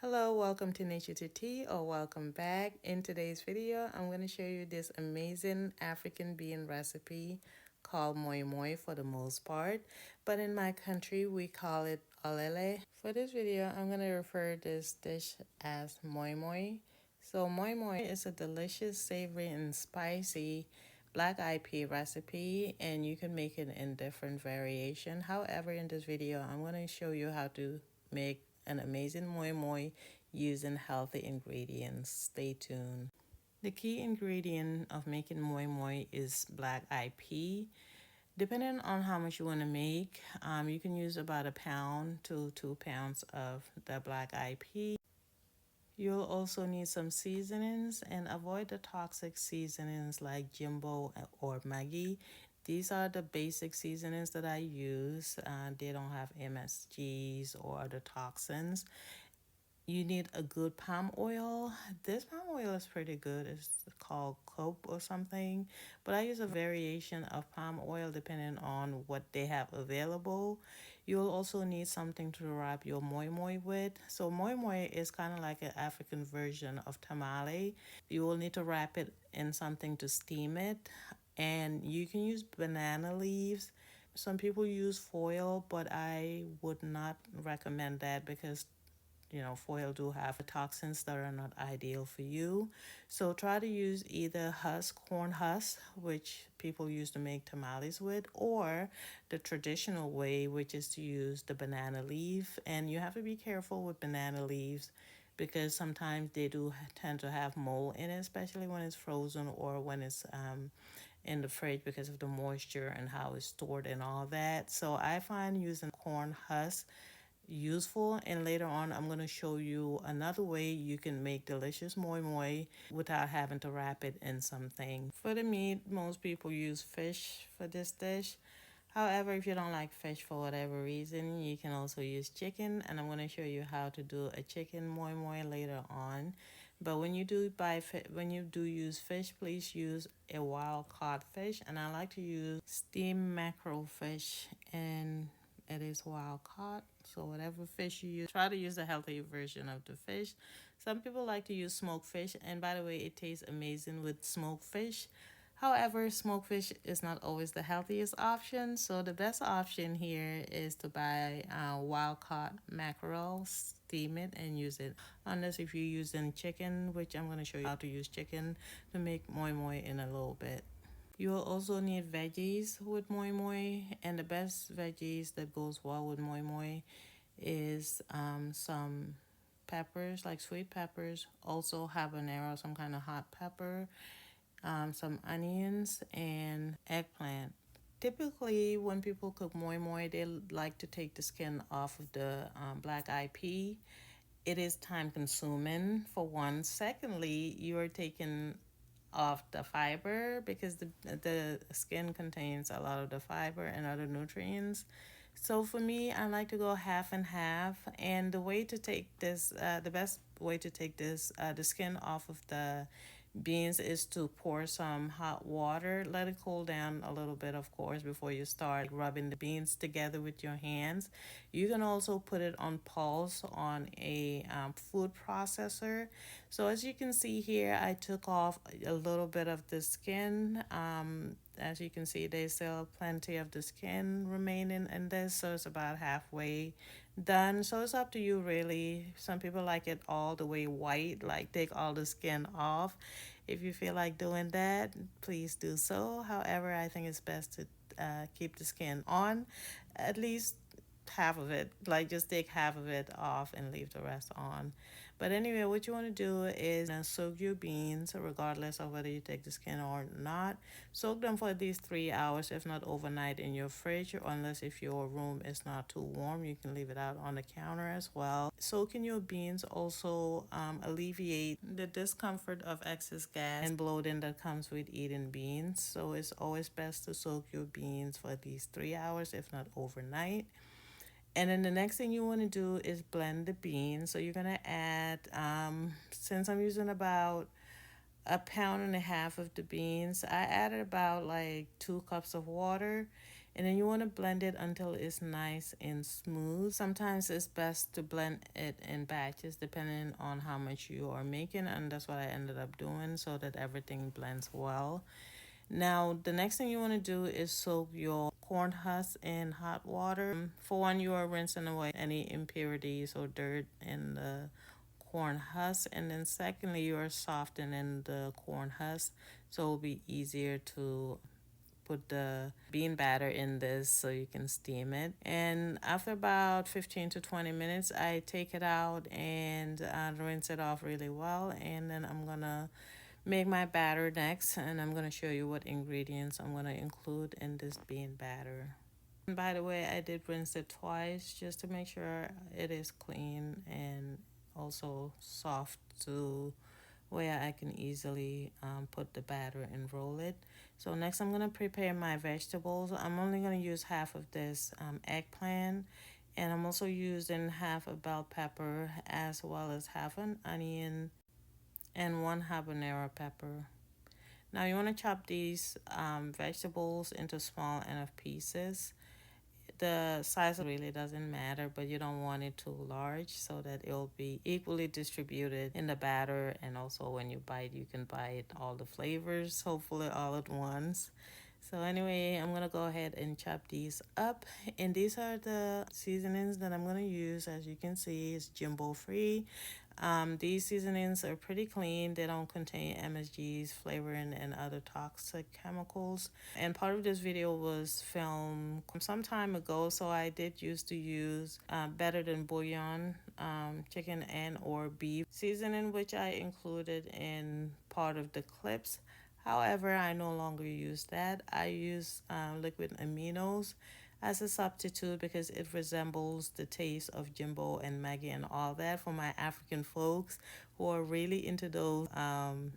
Hello, welcome to Nature to Tea or welcome back. In today's video, I'm going to show you this amazing African bean recipe called moimoi for the most part. But in my country, we call it olele. For this video, I'm going to refer this dish as moimoi. So moimoi is a delicious, savory, and spicy black-eyed pea recipe, and you can make it in different variation. However, in this video, I'm going to show you how to make an amazing moi moi using healthy ingredients. Stay tuned. The key ingredient of making moi moi is black eyed pea. Depending on how much you want to make, you can use about a pound to 2 pounds of the black eyed pea. You'll also need some seasonings and avoid the toxic seasonings like Jimbo or Maggi. These are the basic seasonings that I use. They don't have MSGs or other toxins. You need a good palm oil. This palm oil is pretty good. It's called cope or something. But I use a variation of palm oil depending on what they have available. You'll also need something to wrap your moi moi with. So moi moi is kind of like an African version of tamale. You will need to wrap it in something to steam it. And you can use banana leaves. Some people use foil, but I would not recommend that because foil do have toxins that are not ideal for you. So try to use either corn husk, which people use to make tamales with, or the traditional way, which is to use the banana leaf. And you have to be careful with banana leaves because sometimes they do tend to have mold in it, especially when it's frozen or when it's in the fridge because of the moisture and how it's stored and all that. So I find using corn husk useful, and later on I'm going to show you another way you can make delicious moi moi without having to wrap it in something. For the meat, most people use fish for this dish. However, if you don't like fish for whatever reason, you can also use chicken, and I'm going to show you how to do a chicken moi moi later on. But when you do use fish, please use a wild caught fish, and I like to use steamed mackerel fish, and it is wild caught. So whatever fish you use, try to use the healthy version of the fish. Some people like to use smoked fish, and by the way, it tastes amazing with smoked fish. However, smoked fish is not always the healthiest option, so the best option here is to buy wild caught mackerel, steam it, and use it. Unless if you're using chicken, which I'm going to show you how to use chicken to make moi moi in a little bit. You'll also need veggies with moi moi, and the best veggies that goes well with moi moi is some peppers, like sweet peppers, also habanero, some kind of hot pepper, some onions, and eggplant. Typically, when people cook moi moi, they like to take the skin off of the black eyed pea. It is time consuming for one. Secondly, you are taking off the fiber because the skin contains a lot of the fiber and other nutrients. So for me, I like to go half and half. And the way to take this, the best way to take this, the skin off of the beans is to pour some hot water. Let it cool down a little bit, of course, before you start rubbing the beans together with your hands. You can also put it on pulse on a food processor. So as you can see here, I took off a little bit of the skin. As you can see, there's still plenty of the skin remaining in this, so it's about halfway done. So it's up to you, really. Some people like it all the way white, like take all the skin off. If you feel like doing that, please do so. However, I think it's best to keep the skin on, at least half of it. Like just take half of it off and leave the rest on. But anyway, what you want to do is soak your beans, regardless of whether you take the skin or not. Soak them for at least 3 hours, if not overnight, in your fridge, or unless if your room is not too warm, you can leave it out on the counter as well. Soaking your beans also alleviate the discomfort of excess gas and bloating that comes with eating beans. So it's always best to soak your beans for at least 3 hours, if not overnight. And then the next thing you want to do is blend the beans. So you're going to add, since I'm using about a pound and a half of the beans, I added about like 2 cups of water. And then you want to blend it until it's nice and smooth. Sometimes it's best to blend it in batches depending on how much you are making, and that's what I ended up doing so that everything blends well. Now, the next thing you want to do is soak your corn husk in hot water. For one, you are rinsing away any impurities or dirt in the corn husk, and then secondly, you are softening the corn husk so it'll be easier to put the bean batter in this so you can steam it. And after about 15 to 20 minutes, I take it out and rinse it off really well. And then I'm gonna make my batter next, and I'm gonna show you what ingredients I'm gonna include in this bean batter. And by the way, I did rinse it twice just to make sure it is clean and also soft to where I can easily put the batter and roll it. So next I'm going to prepare my vegetables. I'm only going to use half of this eggplant, and I'm also using half a bell pepper as well as half an onion and one habanero pepper. Now you want to chop these vegetables into small enough pieces. The size really doesn't matter, but you don't want it too large so that it'll be equally distributed in the batter, and also when you bite you can bite all the flavors hopefully all at once. So anyway, I'm gonna go ahead and chop these up, and these are the seasonings that I'm gonna use. As you can see, it's Jimbo free. These seasonings are pretty clean. They don't contain MSGs, flavoring, and other toxic chemicals. And part of this video was filmed some time ago, so I did used to use better than bouillon, chicken and or beef seasoning, which I included in part of the clips. However, I no longer use that. I use liquid aminos as a substitute because it resembles the taste of Jimbo and Maggie and all that for my African folks who are really into those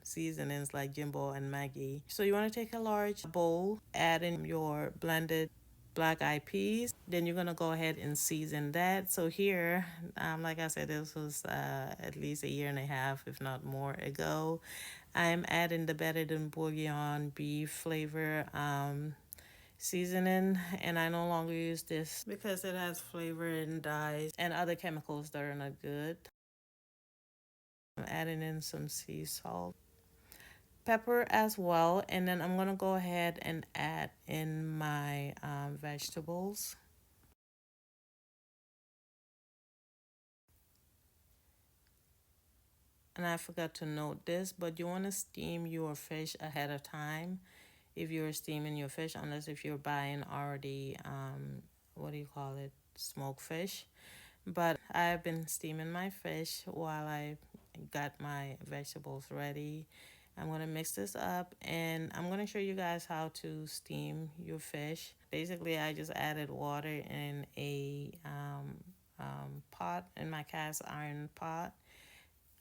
seasonings like Jimbo and Maggie. So you want to take a large bowl, add in your blended black eyed peas. Then you're gonna go ahead and season that. So here, like I said, this was at least a year and a half, if not more ago. I'm adding the better than bouillon beef flavor seasoning, and I no longer use this because it has flavor and dyes and other chemicals that are not good. I'm adding in some sea salt, pepper as well, and then I'm gonna go ahead and add in my vegetables. And I forgot to note this, but you want to steam your fish ahead of time if you're steaming your fish, unless if you're buying already, what do you call it, smoked fish. But I've been steaming my fish while I got my vegetables ready. I'm going to mix this up, and I'm going to show you guys how to steam your fish. Basically, I just added water in a pot, in my cast iron pot.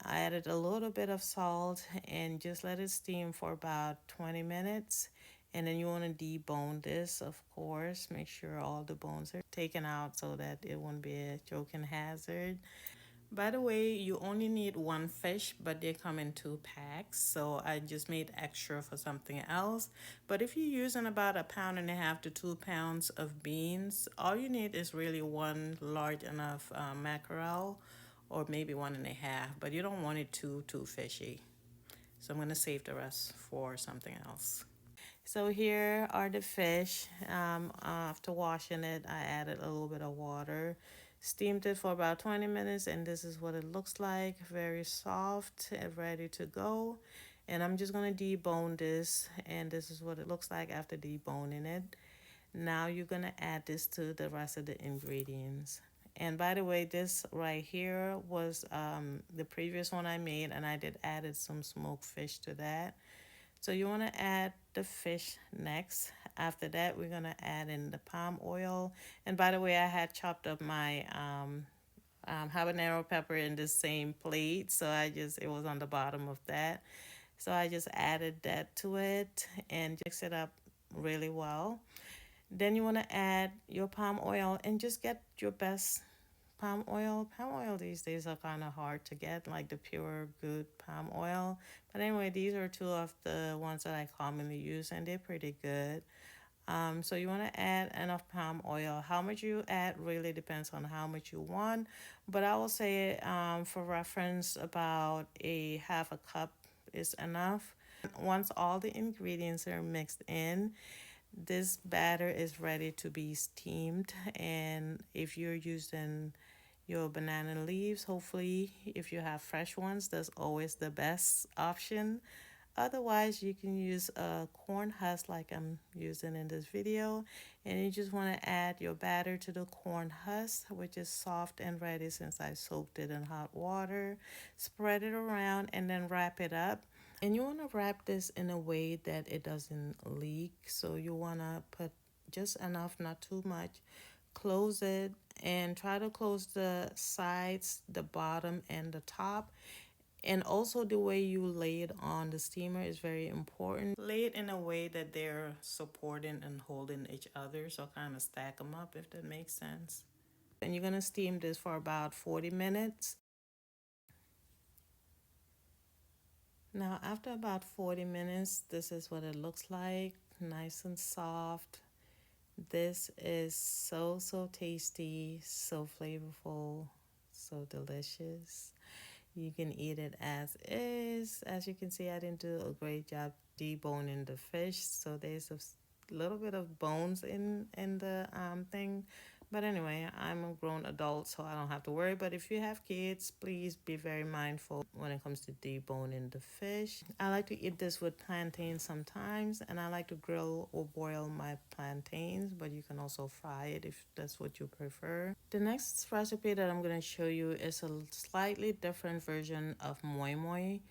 I added a little bit of salt and just let it steam for about 20 minutes. And then you want to debone this, of course. Make sure all the bones are taken out so that it won't be a choking hazard. By the way, you only need one fish, but they come in 2 packs. So I just made extra for something else. But if you're using about 1.5 pounds to 2 pounds of beans, all you need is really one large enough mackerel, or maybe 1.5. But you don't want it too fishy. So I'm gonna save the rest for something else. So here are the fish. After washing it, I added a little bit of water, steamed it for about 20 minutes, and this is what it looks like. Very soft and ready to go. And I'm just going to debone this, and this is what it looks like after deboning it. Now you're going to add this to the rest of the ingredients. And by the way, this right here was the previous one I made, and I did added some smoked fish to that. So you want to add the fish next. After that, we're going to add in the palm oil. And by the way, I had chopped up my habanero pepper in the same plate. So it was on the bottom of that. So I just added that to it and mix it up really well. Then you want to add your palm oil and just get your best palm oil. Palm oil these days are kind of hard to get, like the pure good palm oil. But anyway, these are two of the ones that I commonly use, and they're pretty good. So you want to add enough palm oil. How much you add really depends on how much you want, but I will say for reference, about a half a cup is enough. Once all the ingredients are mixed in, this batter is ready to be steamed. And if you're using your banana leaves, hopefully, if you have fresh ones, that's always the best option. Otherwise, you can use a corn husk like I'm using in this video. And you just want to add your batter to the corn husk, which is soft and ready since I soaked it in hot water. Spread it around and then wrap it up. And you want to wrap this in a way that it doesn't leak. So you want to put just enough, not too much. Close it and try to close the sides, the bottom, and the top. And also, the way you lay it on the steamer is very important. Lay it in a way that they're supporting and holding each other. So kind of stack them up, if that makes sense. And you're going to steam this for about 40 minutes. Now, after about 40 minutes, this is what it looks like. Nice and soft. This is so, so tasty, so flavorful, so delicious. You can eat it as is. As you can see, I didn't do a great job deboning the fish, so there's a little bit of bones in the thing. But anyway, I'm a grown adult, so I don't have to worry. But if you have kids, please be very mindful when it comes to deboning the fish. I like to eat this with plantains sometimes, and I like to grill or boil my plantains, but you can also fry it if that's what you prefer. The next recipe that I'm going to show you is a slightly different version of moimoi.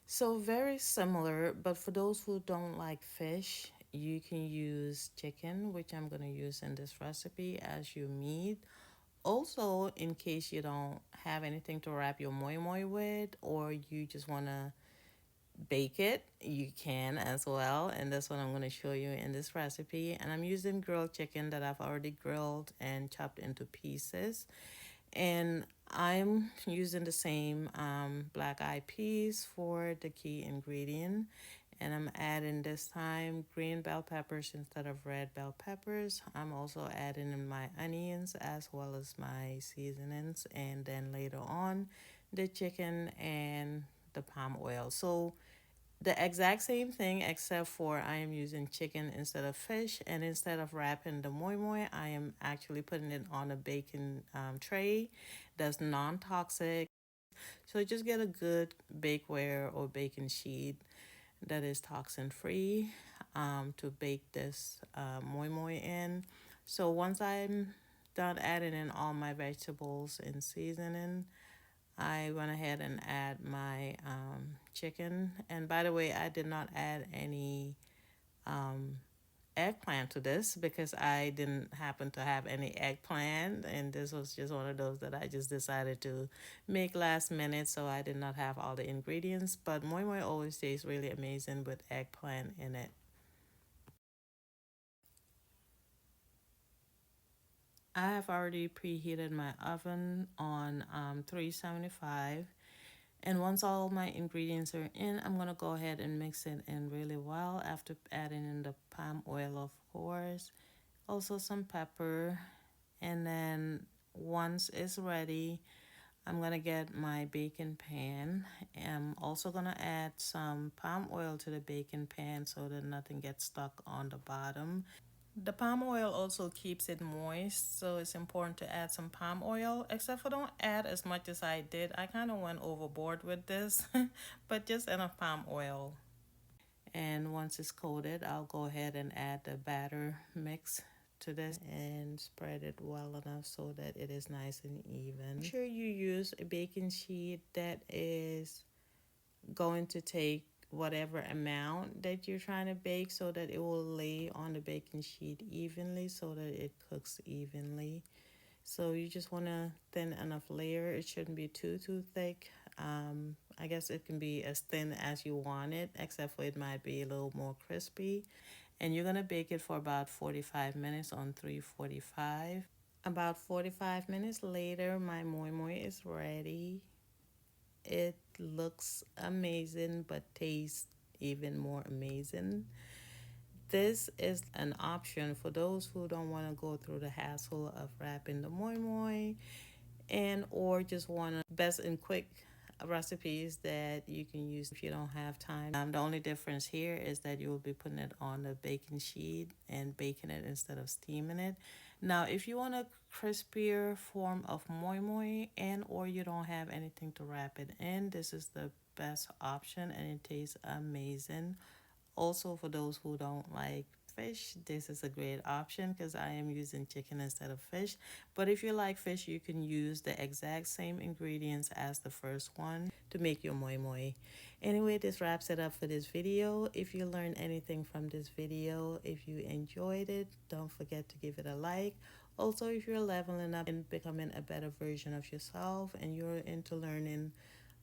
So very similar, but for those who don't like fish, you can use chicken, which I'm going to use in this recipe, as your meat. Also, in case you don't have anything to wrap your moimoi with, or you just want to bake it, you can as well. And that's what I'm going to show you in this recipe. And I'm using grilled chicken that I've already grilled and chopped into pieces. And I'm using the same black eyed peas for the key ingredient. And I'm adding this time green bell peppers instead of red bell peppers. I'm also adding in my onions as well as my seasonings. And then later on, the chicken and the palm oil. So the exact same thing, except for I am using chicken instead of fish, and instead of wrapping the moi moi, I am actually putting it on a baking tray that's non-toxic. So just get a good bakeware or baking sheet that is toxin free to bake this moi moi in. So once I'm done adding in all my vegetables and seasoning, I went ahead and add my chicken. And by the way, I did not add any eggplant to this because I didn't happen to have any eggplant. And this was just one of those that I just decided to make last minute. So I did not have all the ingredients. But moi moi always tastes really amazing with eggplant in it. I have already preheated my oven on 375. And once all my ingredients are in, I'm going to go ahead and mix it in really well after adding in the palm oil, of course. Also some pepper. And then once it's ready, I'm going to get my baking pan. I'm also going to add some palm oil to the baking pan so that nothing gets stuck on the bottom. The palm oil also keeps it moist, so it's important to add some palm oil, except for don't add as much as I did. I kind of went overboard with this, but just enough palm oil. And once it's coated, I'll go ahead and add the batter mix to this and spread it well enough so that it is nice and even. Make sure you use a baking sheet that is going to take whatever amount that you're trying to bake so that it will lay on the baking sheet evenly so that it cooks evenly. So you just want to thin enough layer. It shouldn't be too thick. I guess it can be as thin as you want it, except for it might be a little more crispy. And you're going to bake it for about 45 minutes on 345. About 45 minutes later, my moi moi is ready. It looks amazing, but tastes even more amazing. this is an option for those who don't want to go through the hassle of wrapping the moimoi, and or just want to best and quick recipes that you can use if you don't have time. The only difference here is that you will be putting it on the baking sheet and baking it instead of steaming it. Now, if you want a crispier form of moi moi and or you don't have anything to wrap it in, this is the best option and it tastes amazing. Also, for those who don't like fish, this is a great option because I am using chicken instead of fish. But if you like fish, you can use the exact same ingredients as the first one to make your moi moi. Anyway, this wraps it up for this video. If you learned anything from this video, if you enjoyed it, don't forget to give it a like. Also, if you're leveling up and becoming a better version of yourself and you're into learning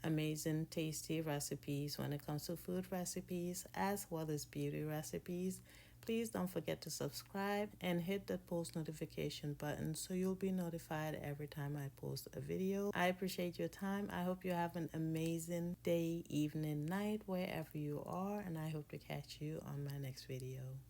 amazing, tasty recipes when it comes to food recipes as well as beauty recipes, please don't forget to subscribe and hit that post notification button so you'll be notified every time I post a video. I appreciate your time. I hope you have an amazing day, evening, night, wherever you are, and I hope to catch you on my next video.